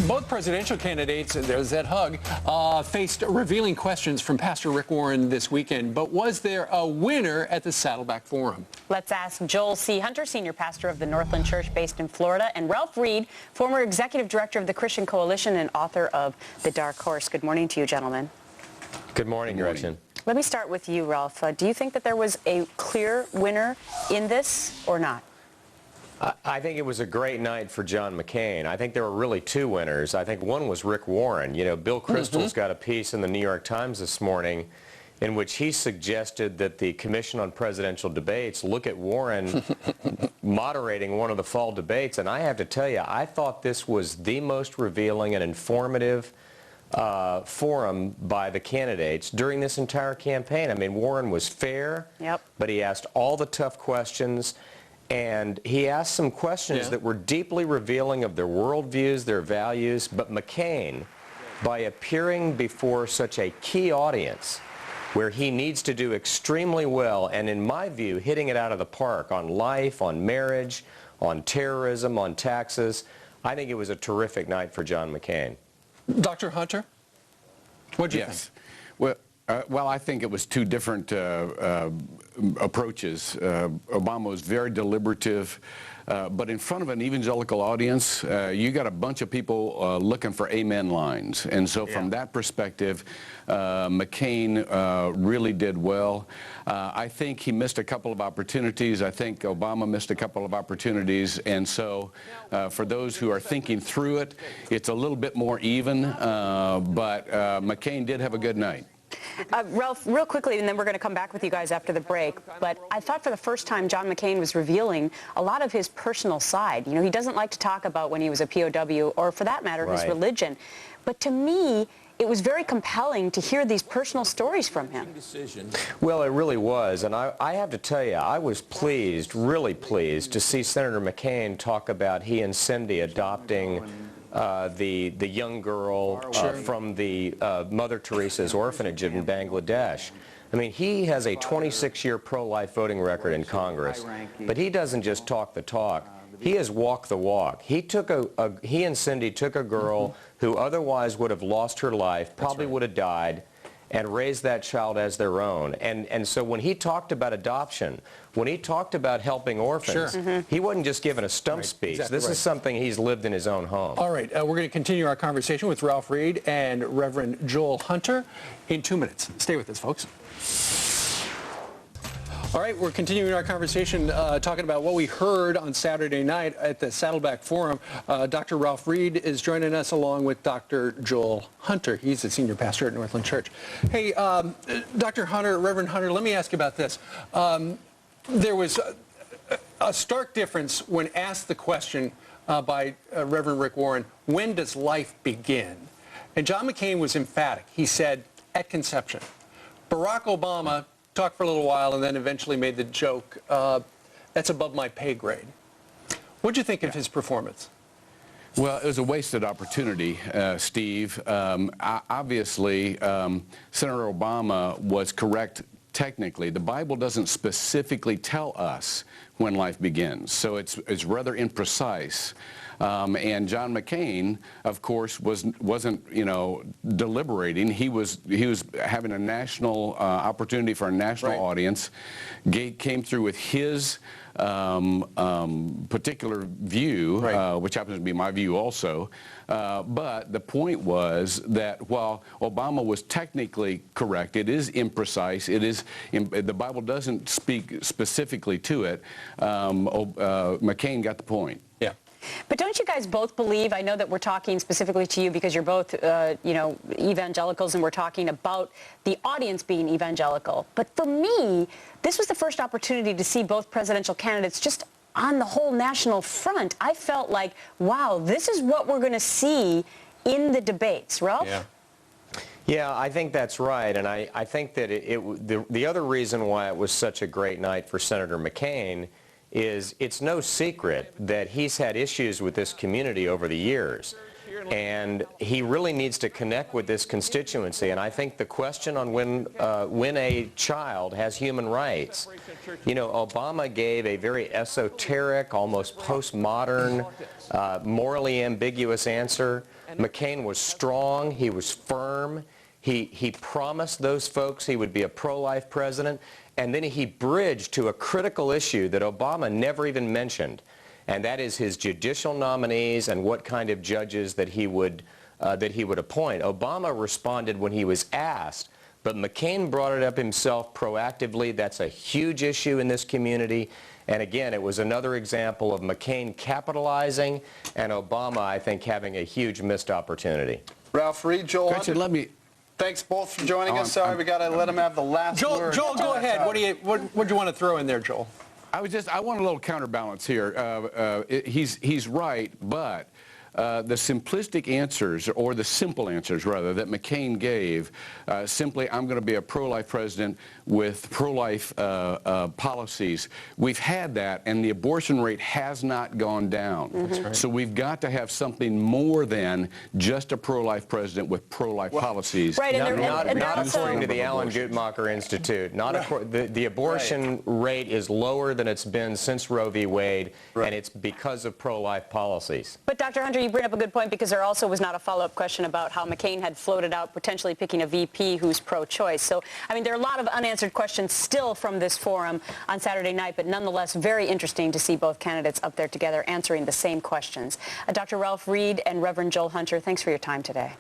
Both presidential candidates, there's that hug, faced revealing questions from Pastor Rick Warren this weekend. But was there a winner at the Saddleback Forum? Let's ask Joel C. Hunter, senior pastor of the Northland Church based in Florida, and Ralph Reed, former executive director of the Christian Coalition and author of The Dark Horse. Good morning to you, gentlemen. Good morning, Gretchen. Let me start with you, Ralph. Do you think that there was a clear winner in this or not? I think it was a great night for John McCain. I think there were really two winners. I think one was Rick Warren. You know, Bill Kristol's got a piece in the New York Times this morning in which he suggested that the Commission on Presidential Debates look at Warren moderating one of the fall debates. And I have to tell you, I thought this was the most revealing and informative forum by the candidates during this entire campaign. I mean, Warren was fair, but he asked all the tough questions. And he asked some questions that were deeply revealing of their worldviews, their values. But McCain, by appearing before such a key audience where he needs to do extremely well, and in my view, hitting it out of the park on life, on marriage, on terrorism, on taxes, I think it was a terrific night for John McCain. Dr. Hunter, what do you think? Well, I think it was two different approaches. Obama was very deliberative, but in front of an evangelical audience, you got a bunch of people looking for amen lines. And so from that perspective, McCain really did well. I think he missed a couple of opportunities. I think Obama missed a couple of opportunities. And so for those who are thinking through it, it's a little bit more even, but McCain did have a good night. Ralph, real quickly, and then we're going to come back with you guys after the break, but I thought for the first time John McCain was revealing a lot of his personal side. You know, he doesn't like to talk about when he was a POW or, for that matter, his religion. But to me, it was very compelling to hear these personal stories from him. Well, it really was. And I have to tell you, I was pleased, really pleased, to see Senator McCain talk about he and Cindy adopting the young girl from the Mother Teresa's orphanage in Bangladesh. I mean, he has a 26-year pro-life voting record in Congress, but he doesn't just talk the talk. He has walked the walk. He and Cindy took a girl who otherwise would have lost her life, probably would have died, and raised that child as their own. And so when he talked about adoption, when he talked about helping orphans, he wasn't just giving a stump speech. Exactly this is something he's lived in his own home. All right, we're going to continue our conversation with Ralph Reed and Reverend Joel Hunter in 2 minutes. Stay with us, folks. All right, we're continuing our conversation talking about what we heard on Saturday night at the Saddleback Forum. Dr. Ralph Reed is joining us along with Dr. Joel Hunter. He's the senior pastor at Northland Church. Hey, Dr. Hunter, Reverend Hunter, let me ask you about this. There was a stark difference when asked the question by Reverend Rick Warren, when does life begin? And John McCain was emphatic. He said, at conception. Barack Obama talked for a little while and then eventually made the joke, that's above my pay grade. What did you think of his performance? Well, it was a wasted opportunity, Steve. Obviously, Senator Obama was correct technically. The Bible doesn't specifically tell us when life begins, so it's rather imprecise. And John McCain, of course, wasn't deliberating. He was having a national opportunity for a national audience. Came through with his particular view, which happens to be my view also. But the point was that while Obama was technically correct, it is imprecise. It is the Bible doesn't speak specifically to it. McCain got the point. Yeah. But don't you guys both believe, I know that we're talking specifically to you because you're both, evangelicals, and we're talking about the audience being evangelical. But for me, this was the first opportunity to see both presidential candidates just on the whole national front. I felt like, wow, this is what we're going to see in the debates. Ralph? Yeah, I think that's right. And I think that the other reason why it was such a great night for Senator McCain is it's no secret that he's had issues with this community over the years. And he really needs to connect with this constituency. And I think the question on when a child has human rights, you know, Obama gave a very esoteric, almost postmodern, morally ambiguous answer. McCain was strong. He was firm. He promised those folks he would be a pro-life president. And then he bridged to a critical issue that Obama never even mentioned. And that is his judicial nominees and what kind of judges that he would appoint. Obama responded when he was asked, but McCain brought it up himself proactively. That's a huge issue in this community. And again, it was another example of McCain capitalizing and Obama, I think, having a huge missed opportunity. Ralph Reed, Joel Gretchen, Hunter, let me... thanks both for joining us. Sorry, we got to let him have the last word. Joel, go ahead. What do you want to throw in there, Joel? I want a little counterbalance here. He's right, but the simplistic answers, or the simple answers, rather, that McCain gave, simply, I'm going to be a pro-life president with pro-life policies. We've had that, and the abortion rate has not gone down. That's right. So we've got to have something more than just a pro-life president with pro-life policies. Right, Not also, according to the Alan Guttmacher Institute. The abortion rate is lower than it's been since Roe v. Wade, and it's because of pro-life policies. But Dr. Hunter, you bring up a good point, because there also was not a follow-up question about how McCain had floated out potentially picking a VP who's pro-choice. So, I mean, there are a lot of unanswered questions still from this forum on Saturday night, but nonetheless very interesting to see both candidates up there together answering the same questions. Dr. Ralph Reed and Reverend Joel Hunter, thanks for your time today.